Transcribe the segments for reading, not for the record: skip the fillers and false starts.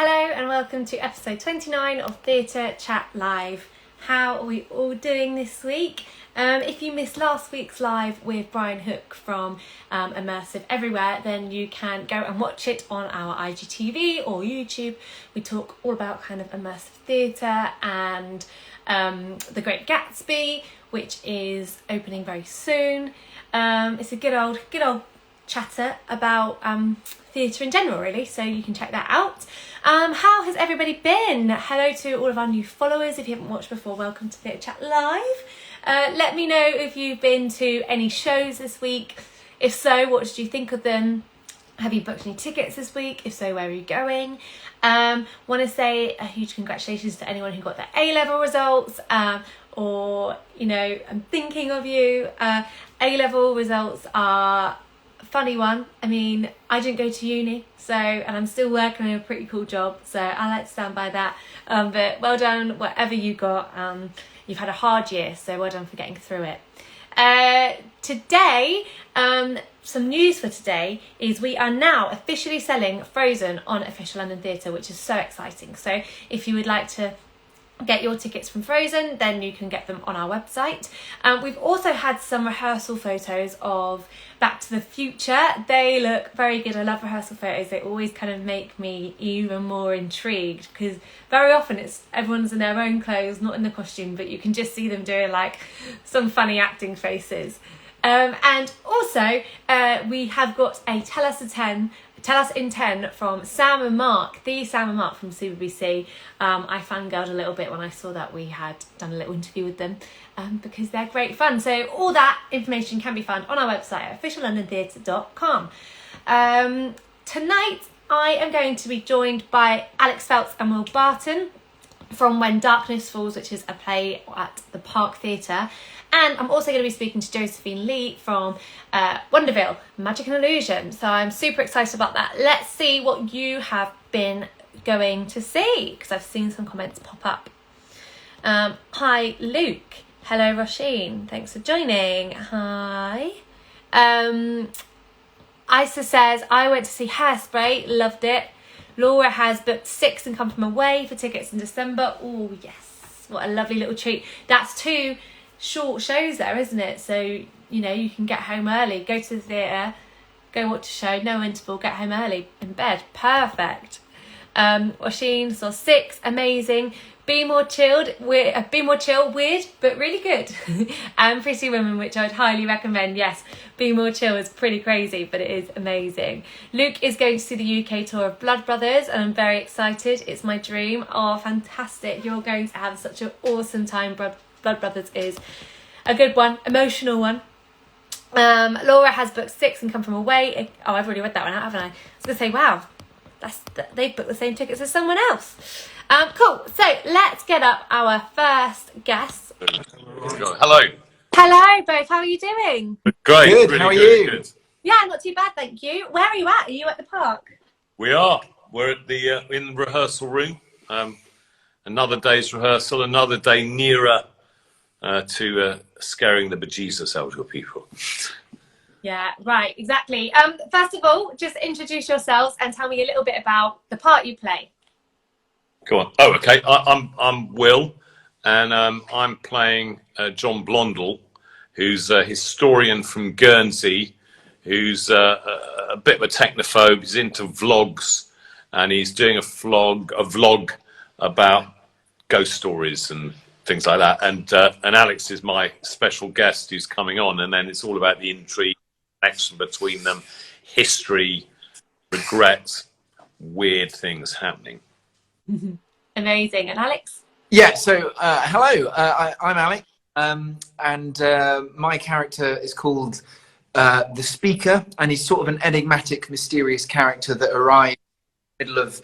Hello and welcome to episode 29 of Theatre Chat Live. How are we all doing this week? If you missed last week's live with Brian Hook from Immersive Everywhere, then you can go and watch it on our IGTV or YouTube. We talk all about kind of immersive theatre and The Great Gatsby, which is opening very soon. It's a good old chatter about theatre in general, really, so you can check that out. How has everybody been? Hello to all of our new followers. If you haven't watched before, welcome to Theatre Chat Live. Let me know if you've been to any shows this week. If so, what did you think of them? Have you booked any tickets this week? If so, where are you going? Want to say a huge congratulations to anyone who got their A-level results, or, you know, I'm thinking of you. A-level results are a funny one. I mean, I didn't go to uni, and I'm still working on a pretty cool job, so I like to stand by that. But well done, whatever you got. You've had a hard year, so well done for getting through it. Today, some news for today is we are now officially selling Frozen on Official London Theatre, which is so exciting. So if you would like to get your tickets from Frozen, then you can get them on our website. We've also had some rehearsal photos of Back to the Future. They look very good. I love rehearsal photos. They always kind of make me even more intrigued, because very often it's everyone's in their own clothes, not in the costume, but you can just see them doing like some funny acting faces. And also we have got a Tell Us in 10 from Sam and Mark from CBBC. I fangirled a little bit when I saw that we had done a little interview with them, because they're great fun. So all that information can be found on our website at officiallondontheatre.com. Tonight I am going to be joined by Alex Phelps and Will Barton from When Darkness Falls, which is a play at the Park Theatre. And I'm also going to be speaking to Josephine Lee from Wonderville Magic Illusion. So I'm super excited about that. Let's see what you have been going to see, because I've seen some comments pop up. Hi, Luke. Hello, Roisin. Thanks for joining. Hi. Isa says, I went to see Hairspray. Loved it. Laura has booked 6 and Come From Away for tickets in December. Oh, yes. What a lovely little treat. That's 2 short shows there, isn't it? So, you know, you can get home early, go to the theatre, go watch a show, no interval, get home early, in bed. Perfect. Roisin saw 6, amazing. Be More Chill, weird, but really good. And Pretty Women, which I would highly recommend. Yes, Be More Chill is pretty crazy, but it is amazing. Luke is going to see the UK tour of Blood Brothers, and I'm very excited. It's my dream. Oh, fantastic. You're going to have such an awesome time. Blood Brothers is a good one, emotional one. Laura has booked 6 and Come From Away. Oh, I've already read that one out, haven't I? I was going to say, wow, they've booked the same tickets as someone else. Cool. So let's get up our first guest. Hello. Hello, both. How are you doing? Great. Good. Really How are good, you? Good. Yeah, not too bad, thank you. Where are you at? Are you at the park? We are. We're at the in the rehearsal room. Another day's rehearsal. Another day nearer to scaring the bejesus out of your people. Yeah, right, exactly. First of all, just introduce yourselves and tell me a little bit about the part you play. Go on. Oh, okay. I'm Will, and I'm playing John Blondell, who's a historian from Guernsey, who's a bit of a technophobe. He's into vlogs, and he's doing a vlog about ghost stories and things like that. And Alex is my special guest who's coming on, and then it's all about the intrigue, connection between them, history, regret, weird things happening. Amazing. And Alex? Yeah, so hello, I'm Alex, and my character is called The Speaker, and he's sort of an enigmatic, mysterious character that arrives in the middle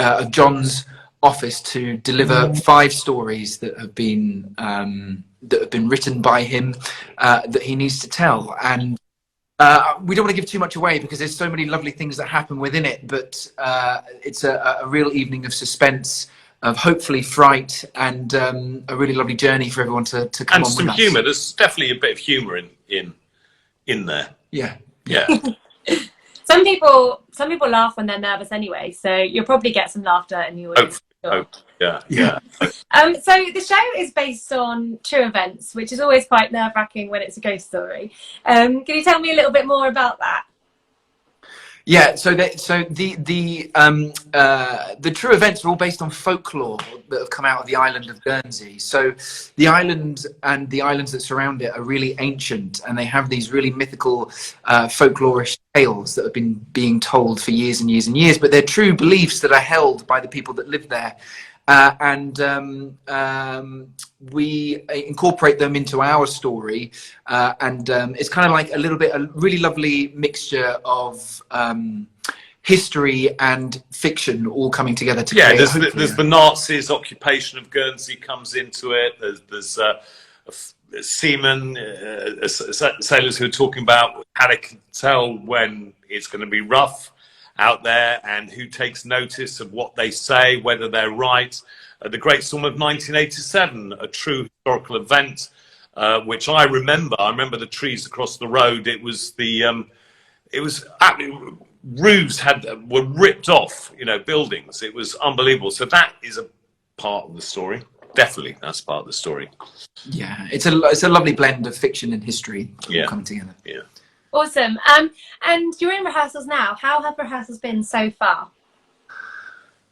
of John's office to deliver 5 stories that have been written by him that he needs to tell. And we don't want to give too much away because there's so many lovely things that happen within it, but it's a real evening of suspense, of hopefully fright, and a really lovely journey for everyone to come on with us. And some humour. There's definitely a bit of humour in there. Yeah. Yeah. Some people laugh when they're nervous anyway, so you'll probably get some laughter in the audience. Yeah. So the show is based on true events, which is always quite nerve-wracking when it's a ghost story. Can you tell me a little bit more about that? Yeah, so the true events are all based on folklore that have come out of the island of Guernsey. So the island and the islands that surround it are really ancient, and they have these really mythical folklorish tales that have been being told for years and years and years, but they're true beliefs that are held by the people that live there. We incorporate them into our story, and it's kind of like a really lovely mixture of history and fiction all coming together to yeah, create. there's the Nazis' occupation of Guernsey comes into it. There's seamen, sailors who are talking about how they can tell when it's going to be rough out there and who takes notice of what they say, whether they're right. The Great Storm of 1987, a true historical event, which I remember. I remember the trees across the road. It was roofs were ripped off, buildings. It was unbelievable. So that is a part of the story. Definitely, that's part of the story. Yeah, it's a lovely blend of fiction and history all coming together. Yeah. Awesome. And you're in rehearsals now. How have rehearsals been so far?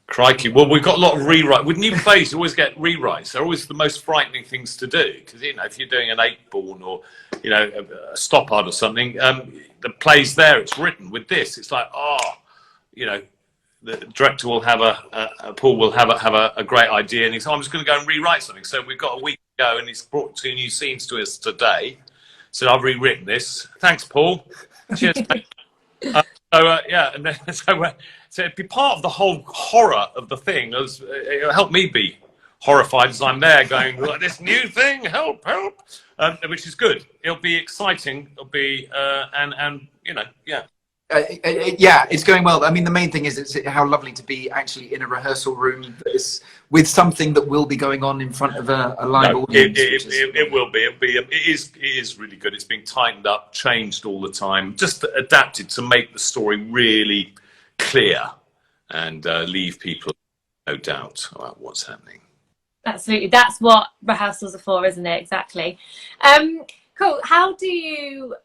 Crikey. Well, we've got a lot of rewrite. With new plays, you always get rewrites. They're always the most frightening things to do because, if you're doing an Eightborn or, a Stoppard or something, the play's there, it's written. With this, it's like, the director will have Paul will have a great idea and he's, I'm just going to go and rewrite something. So we've got a week to go and he's brought 2 new scenes to us today. So I've rewritten this. Thanks, Paul. Cheers, mate. And then so it'd be part of the whole horror of the thing. It'll help me be horrified as I'm there going, this new thing, help, which is good. It'll be exciting. It'll be Yeah, it's going well. I mean, the main thing is it's how lovely to be actually in a rehearsal room with something that will be going on in front of a live audience. It will be. It is really good. It's being tightened up, changed all the time, just adapted to make the story really clear and leave people no doubt about what's happening. Absolutely, that's what rehearsals are for, isn't it? Exactly. Cool. How do you,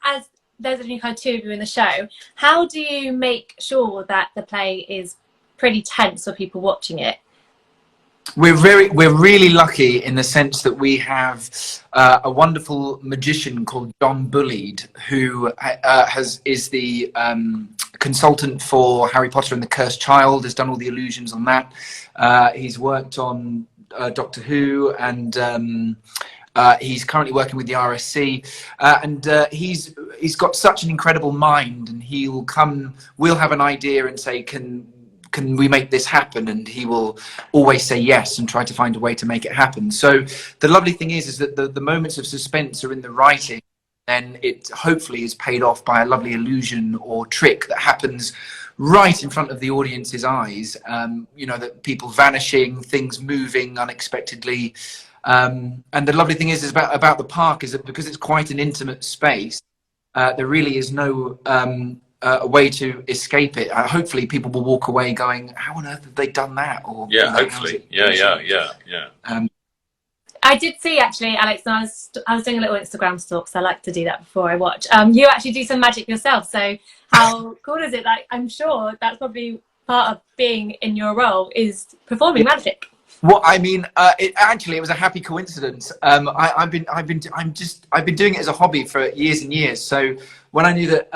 as there's only kind of 2 of you in the show, how do you make sure that the play is pretty tense for people watching it? We're really lucky in the sense that we have a wonderful magician called John Bullied, who is the consultant for Harry Potter and the Cursed Child, has done all the illusions on that. He's worked on Doctor Who, and he's currently working with the RSC, and he's got such an incredible mind, and we'll have an idea and say, can we make this happen? And he will always say yes and try to find a way to make it happen. So the lovely thing is that the moments of suspense are in the writing, and it hopefully is paid off by a lovely illusion or trick that happens right in front of the audience's eyes. That people vanishing, things moving unexpectedly. And the lovely thing is about the park is that because it's quite an intimate space, there really is no a way to escape it. Hopefully people will walk away going, how on earth have they done that? Or hopefully. Yeah. I did see, actually, Alex, and I was doing a little Instagram stalk, so I like to do that before I watch. You actually do some magic yourself, so how cool is it? Like, I'm sure that's probably part of being in your role is performing magic. Well, I mean, it was a happy coincidence. I've been doing it as a hobby for years and years. So when I knew that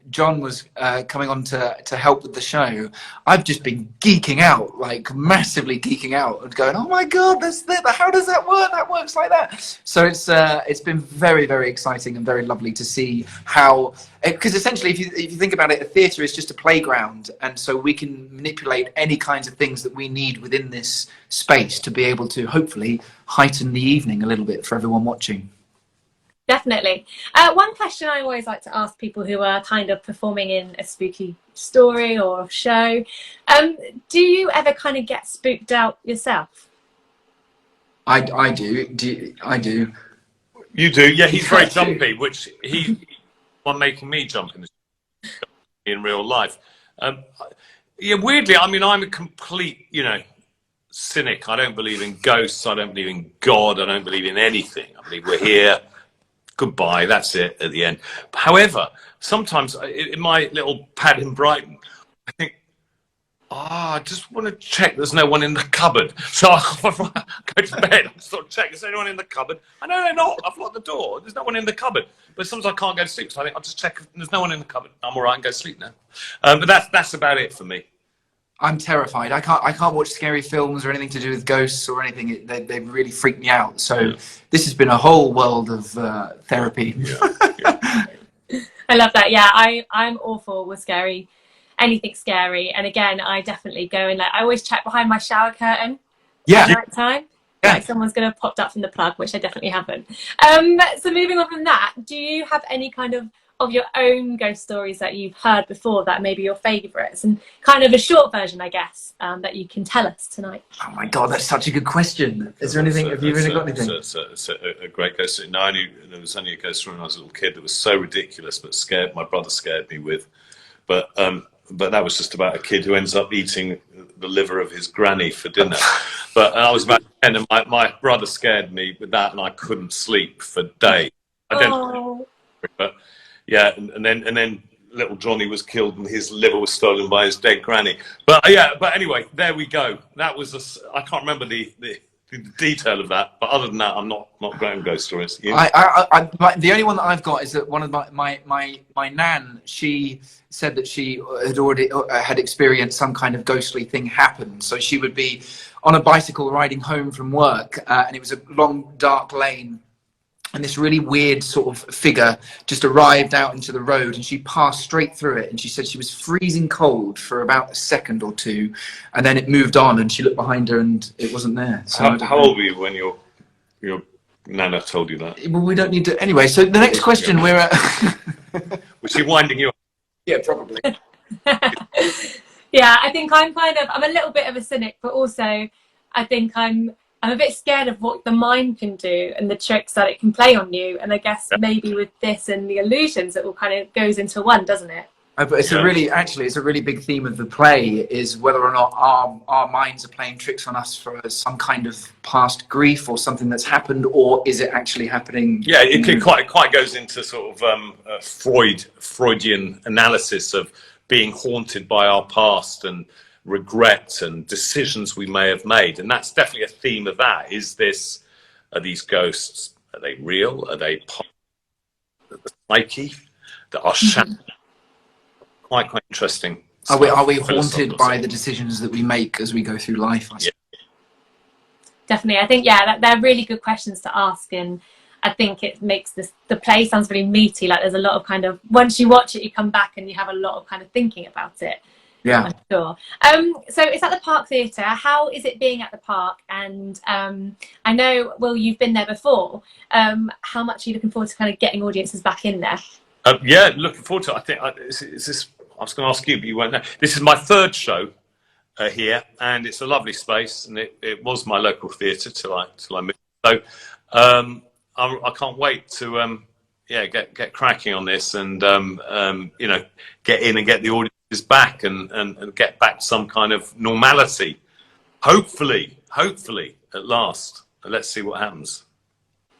John was coming on to help with the show, I've just been geeking out, like massively geeking out, and going, "Oh my God, how does that work? That works like that." So it's been very, very exciting and very lovely to see how, because essentially, if you think about it, a theatre is just a playground, and so we can manipulate any kinds of things that we need within this space to be able to hopefully heighten the evening a little bit for everyone watching. Definitely. One question I always like to ask people who are kind of performing in a spooky story or show, do you ever kind of get spooked out yourself? I do. I do. You do? Yeah, he's very jumpy, which he's one making me jump in the in real life. Yeah, weirdly, I mean, I'm a complete, cynic. I don't believe in ghosts. I don't believe in God. I don't believe in anything. I believe we're here. Goodbye. That's it at the end. However, sometimes in my little pad in Brighton, I think, I just want to check there's no one in the cupboard. So I go to bed, I sort of check, is there anyone in the cupboard? I know they're not. I've locked the door. There's no one in the cupboard. But sometimes I can't go to sleep, so I think I'll just check if there's no one in the cupboard. I'm all right and go to sleep now. But that's about it for me. I'm terrified. I can't watch scary films or anything to do with ghosts or anything. They really freak me out. So this has been a whole world of therapy. Yeah. I love that. Yeah, I'm awful with anything scary. And again, I definitely go and I always check behind my shower curtain at night time. Yeah. Like someone's going to have popped up from the plug, which I definitely haven't. So moving on from that, do you have any kind of your own ghost stories that you've heard before that may be your favourites, and kind of a short version, I guess, that you can tell us tonight? Oh my God, that's such a good question. Is there anything? Have you really got anything? It's a great ghost story. No, I knew there was only a ghost story when I was a little kid that was so ridiculous, but my brother scared me with. But that was just about a kid who ends up eating the liver of his granny for dinner. But I was about 10, and my brother scared me with that, and I couldn't sleep for days. But yeah, and then little Johnny was killed, and his liver was stolen by his dead granny. But but anyway, there we go. That was I can't remember the detail of that, but other than that, I'm not great on ghost stories. You? The only one that I've got is that one of my nan, she said that she had already had experienced some kind of ghostly thing happen. So she would be on a bicycle riding home from work, and it was a long dark lane, and this really weird sort of figure just arrived out into the road, and she passed straight through it, and she said she was freezing cold for about a second or two, and then it moved on, and she looked behind her and it wasn't there. So how old were you when your nana told you that? Well, we don't need to anyway. So the next question, we're was she winding you up? Yeah, probably. Yeah, I think I'm a little bit of a cynic, but also I think I'm a bit scared of what the mind can do and the tricks that it can play on you. And I guess maybe with this and the illusions, it all kind of goes into one, doesn't it? But it's a really big theme of the play, is whether or not our minds are playing tricks on us for some kind of past grief or something that's happened, or is it actually happening? Yeah, it quite goes into sort of Freudian analysis of being haunted by our past and regret and decisions we may have made, and that's definitely a theme of that. Are these ghosts? Are they real? Are they part of the psyche? That are shadows? Quite interesting. Are we haunted by the decisions that we make as we go through life? Definitely. I think they're really good questions to ask, and I think it makes the play sounds really meaty. Like there's a lot of kind of, once you watch it, you come back and you have a lot of kind of thinking about it. Yeah, I'm sure. So it's at the Park Theatre. How is it being at the Park? And I know, Will, you've been there before. How much are you looking forward to kind of getting audiences back in there? Yeah, looking forward to it. I think I was going to ask you, but you won't know. This is my third show here, and it's a lovely space, and it was my local theatre till I moved. So I can't wait to get cracking on this, and get in and get the audiences back, and get back to some kind of normality. Hopefully at last. Let's see what happens.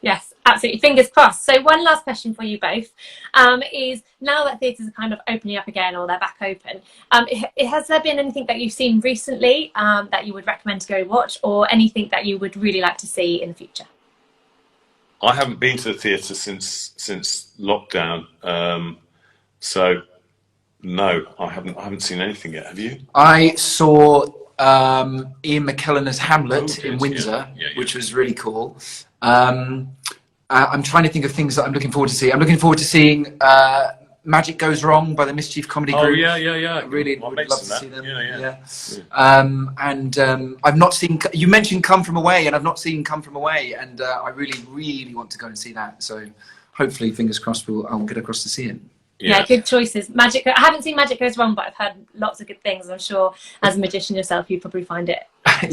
Yes, absolutely. Fingers crossed. So one last question for you both is, now that theatres are kind of opening up again, or they're back open, has there been anything that you've seen recently that you would recommend to go watch, or anything that you would really like to see in the future? I haven't been to the theatre since lockdown, so no, I haven't seen anything yet. Have you? I saw Ian McKellen as Hamlet in Windsor, which was really cool. I'm trying to think of things that I'm looking forward to see. I'm looking forward to seeing Magic Goes Wrong by the Mischief Comedy Group. Oh yeah. I really would love to see them. I've not seen. You mentioned Come From Away, and I've not seen Come From Away, and I really want to go and see that. So hopefully, fingers crossed, I'll get across to see it. Yeah, good choices. I haven't seen Magic Goes Wrong, but I've heard lots of good things. I'm sure, as a magician yourself, you'd probably find it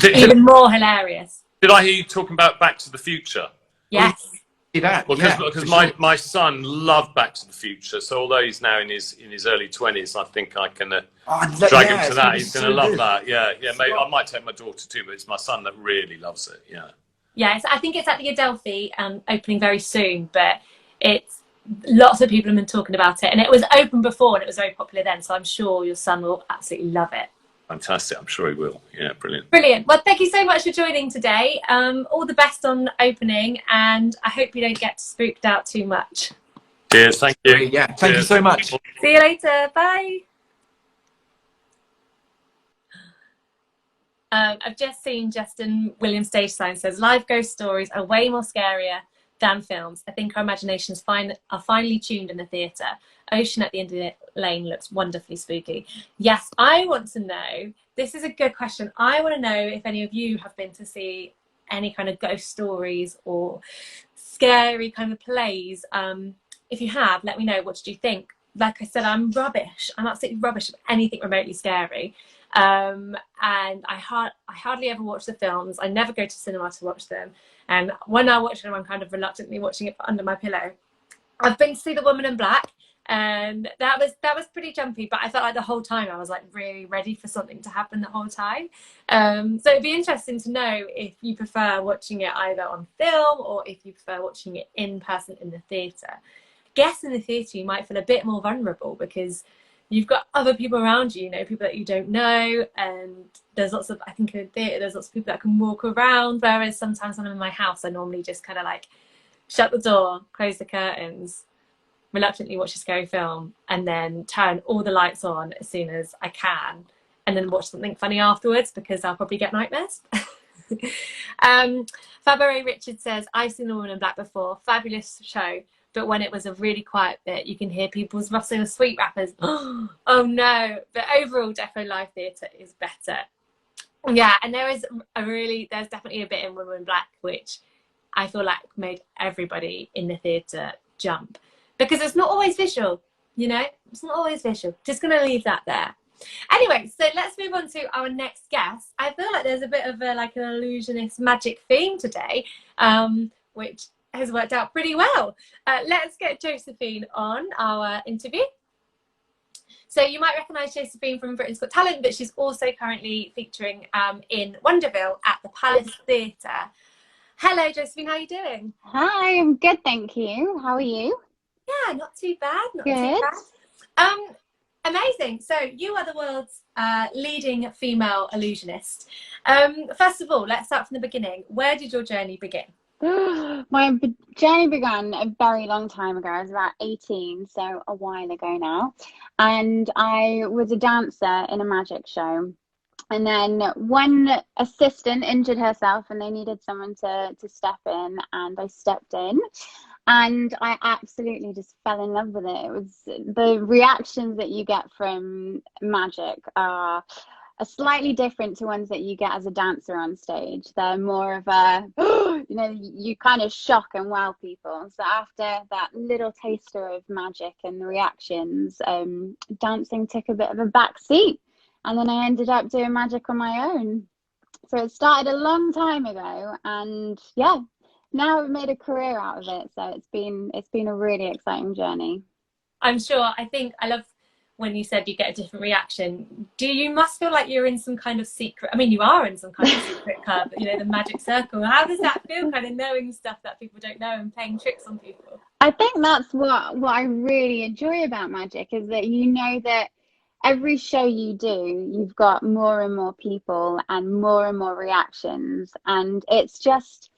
even more hilarious. Did I hear you talking about Back to the Future? Yes. See that? Well, Yeah, because for my, sure. my son loved Back to the Future, so although he's now in his early 20s, I think I can drag him Yeah, to it's gonna that. be He's going so to love good. that. Yeah, yeah. Maybe I might take my daughter too, but it's my son that really loves it. Yeah. Yes, I think it's at the Adelphi, opening very soon, but it's lots of people have been talking about it, and it was open before and it was very popular then, so I'm sure your son will absolutely love it. Fantastic. I'm sure he will. Yeah, brilliant. Brilliant. Well, thank you so much for joining today. All the best on opening, and I hope you don't get spooked out too much. Cheers. Thank you. Yeah, thank you so much. See you later. Bye. I've just seen Justin Williams' stage sign says live ghost stories are way more scarier than films. I think our imaginations are finally tuned in the theatre. Ocean at the end of the lane looks wonderfully spooky. Yes, I want to know. This is a good question. I want to know if any of you have been to see any kind of ghost stories or scary kind of plays. If you have, let me know. What did you think? Like I said, I'm rubbish. I'm absolutely rubbish at anything remotely scary. And I hardly ever watch the films. I never go to cinema to watch them. And when I watch them, I'm kind of reluctantly watching it under my pillow. I've been to see The Woman in Black, and that was pretty jumpy, but I felt like the whole time I was like really ready for something to happen the whole time. So it'd be interesting to know if you prefer watching it either on film or if you prefer watching it in person in the theatre. I guess in the theatre you might feel a bit more vulnerable because you've got other people around you, people that you don't know, and there's lots of, I think in theatre, there's lots of people that can walk around, whereas sometimes when I'm in my house, I normally just kind of like shut the door, close the curtains, reluctantly watch a scary film, and then turn all the lights on as soon as I can, and then watch something funny afterwards because I'll probably get nightmares. Fabio Richard says, I've seen The Woman in Black before, fabulous show. But when it was a really quiet bit, you can hear people's rustling of sweet wrappers. Oh no! But overall, Defo Live Theatre is better. Yeah, and there's definitely a bit in Woman in Black which I feel like made everybody in the theatre jump because it's not always visual. It's not always visual. Just gonna leave that there. Anyway, so let's move on to our next guest. I feel like there's a bit of an illusionist magic theme today, which has worked out pretty well. Let's get Josephine on our interview. So you might recognise Josephine from Britain's Got Talent, but she's also currently featuring in Wonderville at the Palace Theatre. Hello, Josephine, how are you doing? Hi, I'm good, thank you. How are you? Yeah, not too bad, Good. Amazing. So you are the world's leading female illusionist. First of all, let's start from the beginning. Where did your journey begin? My journey began a very long time ago. I was about 18, so a while ago now. And I was a dancer in a magic show. And then one assistant injured herself and they needed someone to step in, and I stepped in. And I absolutely just fell in love with it. It was the reactions that you get from magic are slightly different to ones that you get as a dancer on stage. They're more of a, you kind of shock and wow people. So after that little taster of magic and the reactions, dancing took a bit of a back seat. And then I ended up doing magic on my own. So it started a long time ago, and yeah, now I've made a career out of it. So it's been a really exciting journey. I'm sure. I think I love when you said you get a different reaction. You must feel like you're in some kind of secret, you are in some kind of secret club, the magic circle. How does that feel, kind of knowing stuff that people don't know and playing tricks on people? I think that's what I really enjoy about magic, is that that every show you do, you've got more and more people and more reactions, and it's just,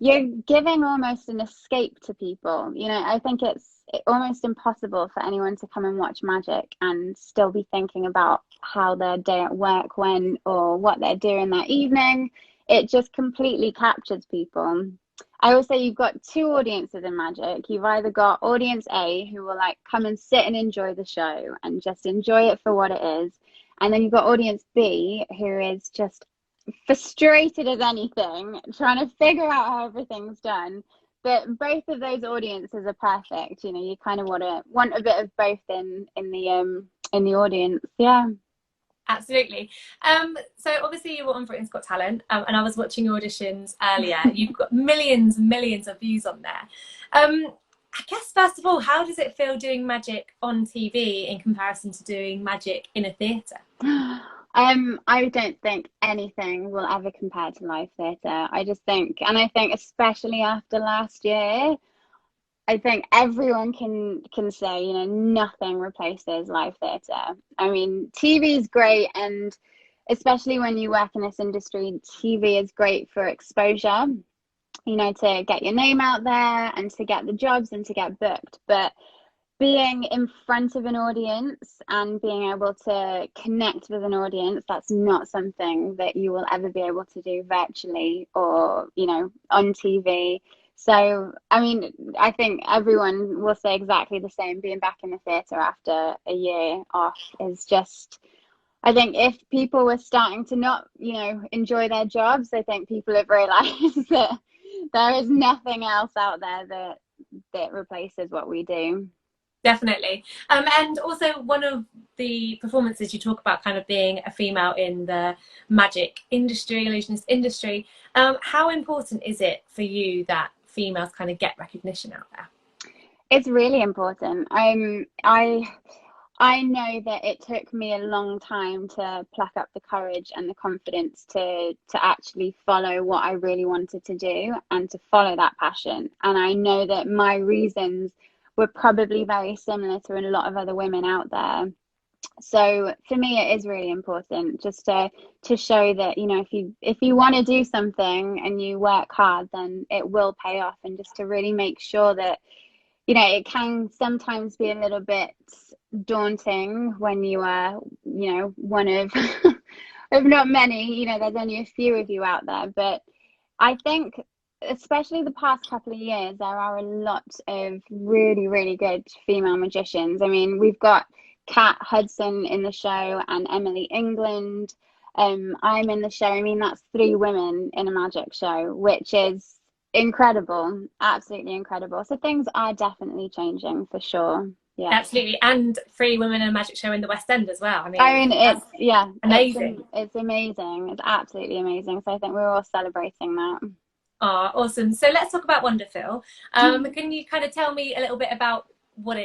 you're giving almost an escape to people. I think it's almost impossible for anyone to come and watch magic and still be thinking about how their day at work went or what they're doing that evening. It just completely captures people. I always say you've got two audiences in magic. You've either got audience A, who will come and sit and enjoy the show and just enjoy it for what it is. And then you've got audience B, who is just frustrated as anything, trying to figure out how everything's done. But both of those audiences are perfect. You kind of want a bit of both in the audience. Yeah. Absolutely. So obviously you were on Britain's Got Talent, and I was watching your auditions earlier. You've got millions and millions of views on there. I guess first of all, how does it feel doing magic on TV in comparison to doing magic in a theatre? I don't think anything will ever compare to live theatre. I think especially after last year, I think everyone can say, you know, nothing replaces live theatre. I mean, TV is great, and especially when you work in this industry, TV is great for exposure, you know, to get your name out there and to get the jobs and to get booked. But being in front of an audience and being able to connect with an audience, that's not something that you will ever be able to do virtually or, you know, on TV. So, I mean, I think everyone will say exactly the same. Being back in the theatre after a year off is just, I think if people were starting to not, you know, enjoy their jobs, I think people have realised that there is nothing else out there that replaces what we do. Definitely. And also one of the performances you talk about kind of being a female in the magic industry, illusionist industry. How important is it for you that females kind of get recognition out there? It's really important. I know that it took me a long time to pluck up the courage and the confidence to actually follow what I really wanted to do and to follow that passion. And I know that my reasons were probably very similar to a lot of other women out there. So for me, it is really important just to show that, you know, if you want to do something and you work hard, then it will pay off. And just to really make sure that, you know, it can sometimes be a little bit daunting when you are, you know, one of of not many, you know, there's only a few of you out there. But I think especially the past couple of years, there are a lot of really, really good female magicians. I mean, we've got Kat Hudson in the show and Emily England. I'm in the show. I mean, that's 3 women in a magic show, which is incredible, absolutely incredible. So things are definitely changing for sure. Yeah, absolutely. And 3 women in a magic show in the West End as well. I mean it's amazing. It's amazing. It's absolutely amazing. So I think we're all celebrating that. Oh, awesome. So let's talk about Wonderville. Can you kind of tell me a little bit about what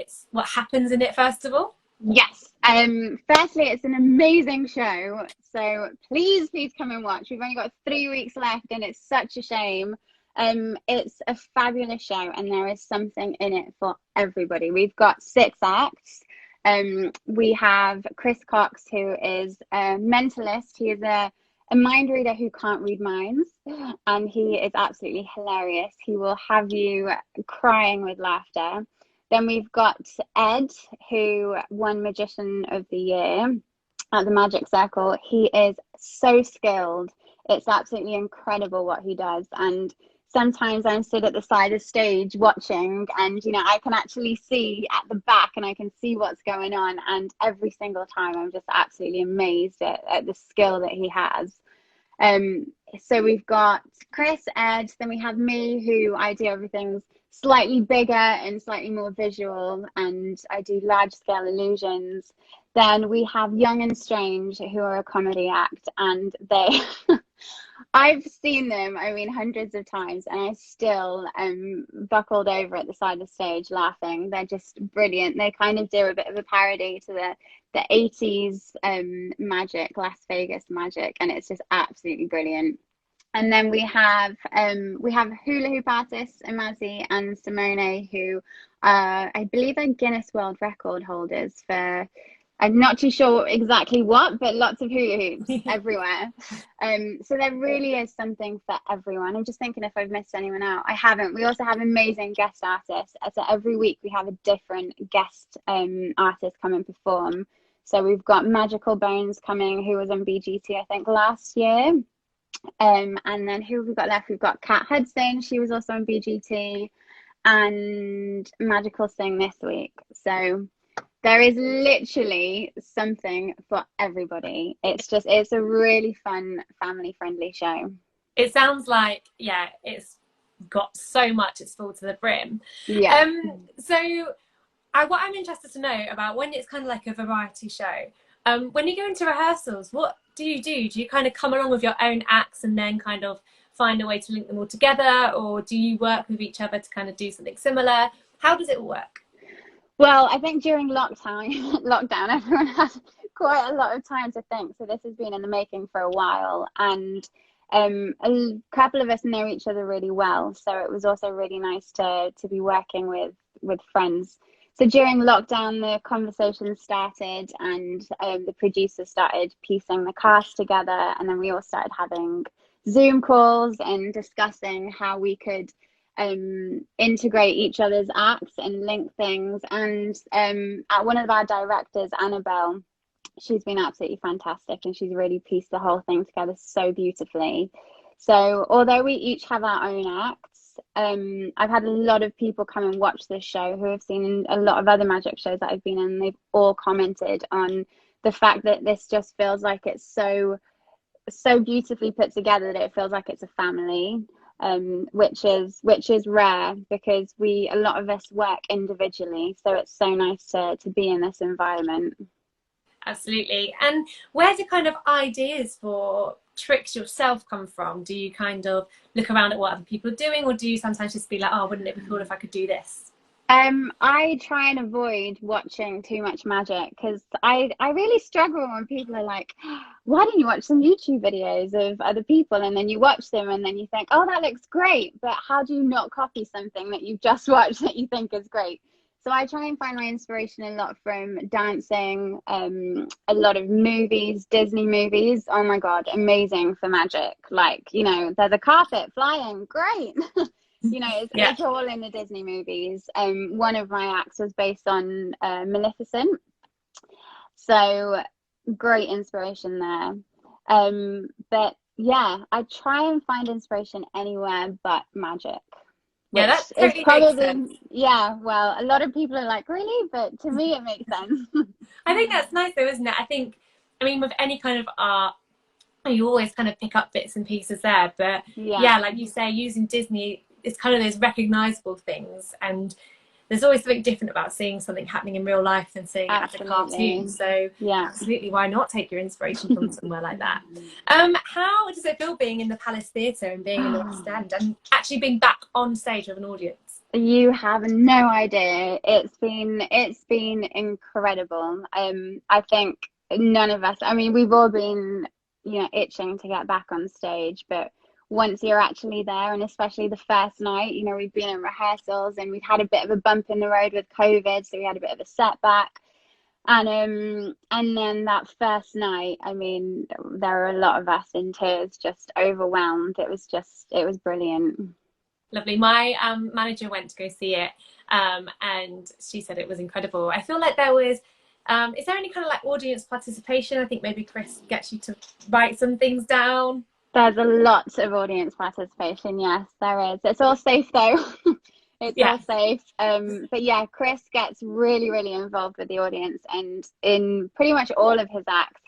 happens in it first of all? Yes. Firstly, it's an amazing show. So please come and watch. We've only got 3 weeks left, and it's such a shame. It's a fabulous show, and there is something in it for everybody. We've got 6 acts. We have Chris Cox, who is a mentalist. He is a mind reader who can't read minds, and he is absolutely hilarious. He will have you crying with laughter. Then we've got Ed, who won Magician of the Year at the Magic Circle. He is so skilled. It's absolutely incredible what he does. And sometimes I'm stood at the side of stage watching, and, you know, I can actually see at the back and I can see what's going on. And every single time I'm just absolutely amazed at the skill that he has. So we've got Chris, Ed, then we have me, who I do everything slightly bigger and slightly more visual, and I do large scale illusions. Then we have Young and Strange, who are a comedy act, and they I've seen them, I mean, hundreds of times, and I still am buckled over at the side of the stage laughing. They're just brilliant. They kind of do a bit of a parody to the 80s magic, Las Vegas magic, and it's just absolutely brilliant. And then we have hula hoop artists, Amazi and Simone, who I believe are Guinness World Record holders for, I'm not too sure exactly what, but lots of hula hoops everywhere. So there really is something for everyone. I'm just thinking if I've missed anyone out. I haven't. We also have amazing guest artists. So every week we have a different guest artist come and perform. So we've got Magical Bones coming, who was on BGT, I think, last year. And then who have we got left? We've got Kat Hudson. She was also on BGT. And Magical Sing this week. So there is literally something for everybody. It's a really fun, family-friendly show. It sounds like, yeah, it's got so much, it's full to the brim. Yeah. So what I'm interested to know about, when it's kind of like a variety show, When you go into rehearsals, what do you do? Do you kind of come along with your own acts and then kind of find a way to link them all together, or do you work with each other to kind of do something similar? How does it all work? Well, I think during lockdown, everyone had quite a lot of time to think. So this has been in the making for a while, and a couple of us know each other really well. So it was also really nice to be working with friends. So during lockdown, the conversation started, and the producers started piecing the cast together, and then we all started having Zoom calls and discussing how we could integrate each other's acts and link things. And one of our directors, Annabelle, she's been absolutely fantastic, and she's really pieced the whole thing together so beautifully. So although we each have our own acts, I've had a lot of people come and watch this show who have seen a lot of other magic shows that I've been in. They've all commented on the fact that this just feels like it's so beautifully put together that it feels like it's a family, which is rare, because a lot of us work individually, so it's so nice to be in this environment. Absolutely. And where do kind of ideas for tricks yourself come from? Do you kind of look around at what other people are doing, or do you sometimes just be like, oh, wouldn't it be cool if I could do this? I try and avoid watching too much magic, because I really struggle when people are like, why don't you watch some YouTube videos of other people? And then you watch them and then you think, oh, that looks great, but how do you not copy something that you've just watched that you think is great? So I try and find my inspiration a lot from dancing, a lot of movies, Disney movies. Oh my God, amazing for magic. Like, you know, there's a carpet flying, great. You know, it's all in the Disney movies. One of my acts was based on Maleficent. So great inspiration there. But yeah, I try and find inspiration anywhere but magic. Yeah, that totally makes sense. Yeah, well, a lot of people are like, really? But to me, it makes sense. I think that's nice though, isn't it? I mean, with any kind of art, you always kind of pick up bits and pieces there. But yeah, like you say, using Disney, it's kind of those recognizable things. And there's always something different about seeing something happening in real life than seeing it as a cartoon. So yeah, absolutely, why not take your inspiration from somewhere like that? How does it feel being in the Palace Theatre and being in the West End and actually being back on stage with an audience? You have no idea. It's been incredible. I think none of us, I mean, we've all been, you know, itching to get back on stage, but once you're actually there, and especially the first night, you know, we've been in rehearsals and we've had a bit of a bump in the road with COVID, so we had a bit of a setback. And then that first night, I mean, there were a lot of us in tears, just overwhelmed. It was brilliant. Lovely. My manager went to go see it, and she said it was incredible. I feel like there was, is there any kind of like audience participation? I think maybe Chris gets you to write some things down. There's a lot of audience participation, yes, there is. It's all safe though. It's all safe. But yeah, Chris gets really, really involved with the audience, and in pretty much all of his acts,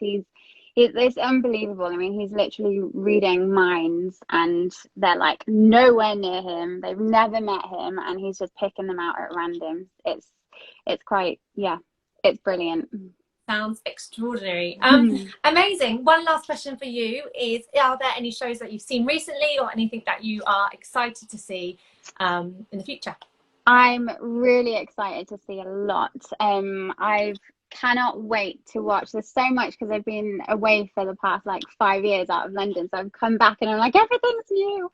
it's unbelievable. I mean, he's literally reading minds, and they're like nowhere near him. They've never met him, and he's just picking them out at random. It's quite, it's brilliant. Sounds extraordinary. Amazing. One last question for you is, are there any shows that you've seen recently or anything that you are excited to see in the future? I'm really excited to see a lot. I cannot wait to watch. There's so much, because I've been away for the past like 5 years out of London, so I've come back and I'm like, everything's new.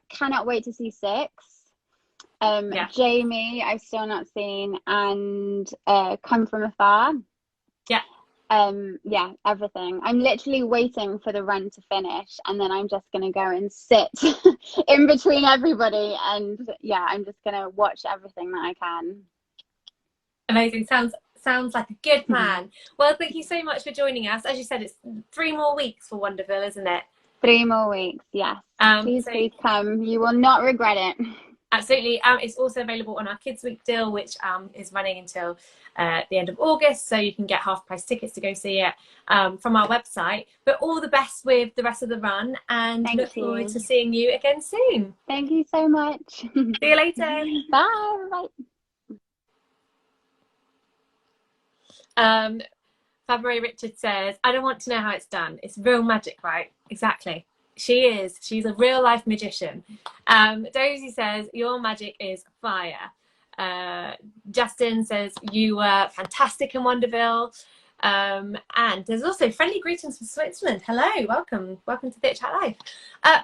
Cannot wait to see Six. Jamie, I've still not seen, and Come From Afar. Everything. I'm literally waiting for the run to finish, and then I'm just gonna go and sit in between everybody, and I'm just gonna watch everything that I can. Amazing. Sounds like a good plan. Well, thank you so much for joining us. As you said, it's 3 more weeks for Wonderville, isn't it? 3 more weeks, yes. Please come. You will not regret it. Absolutely. It's also available on our Kids Week deal, which is running until the end of August, so you can get half-price tickets to go see it from our website. But all the best with the rest of the run, and look forward to seeing you again soon. Thank you so much. See you later. Bye. Bye. Fabry Richard says, I don't want to know how it's done. It's real magic, right? Exactly. She is. She's a real life magician. Dozy says, your magic is fire. Justin says, you were fantastic in Wonderville. And there's also friendly greetings from Switzerland. Hello, welcome to Theatre Chat Live.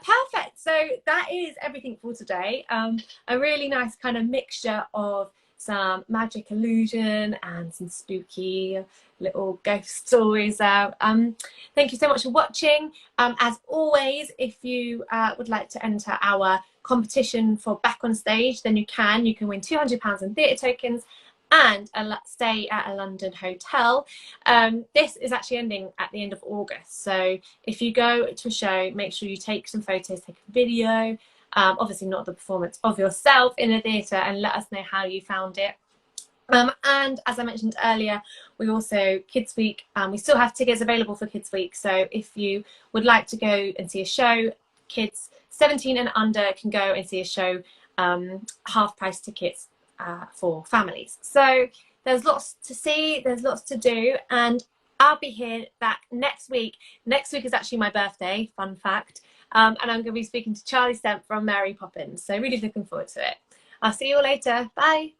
Perfect. So that is everything for today. A really nice kind of mixture of some magic illusion and some spooky little ghost stories out. Thank you so much for watching. As always, if you would like to enter our competition for Back on Stage, then you can win £200 in theatre tokens and a stay at a London hotel. This is actually ending at the end of August, so if you go to a show, make sure you take some photos, take a video, obviously not the performance of yourself in a theatre, and let us know how you found it. And as I mentioned earlier, we also, Kids Week, we still have tickets available for Kids Week, so if you would like to go and see a show, kids 17 and under can go and see a show, half price tickets for families. So there's lots to see, there's lots to do, and I'll be here back next week. Next week is actually my birthday, fun fact, and I'm going to be speaking to Charlie Stemp from Mary Poppins, so really looking forward to it. I'll see you all later. Bye.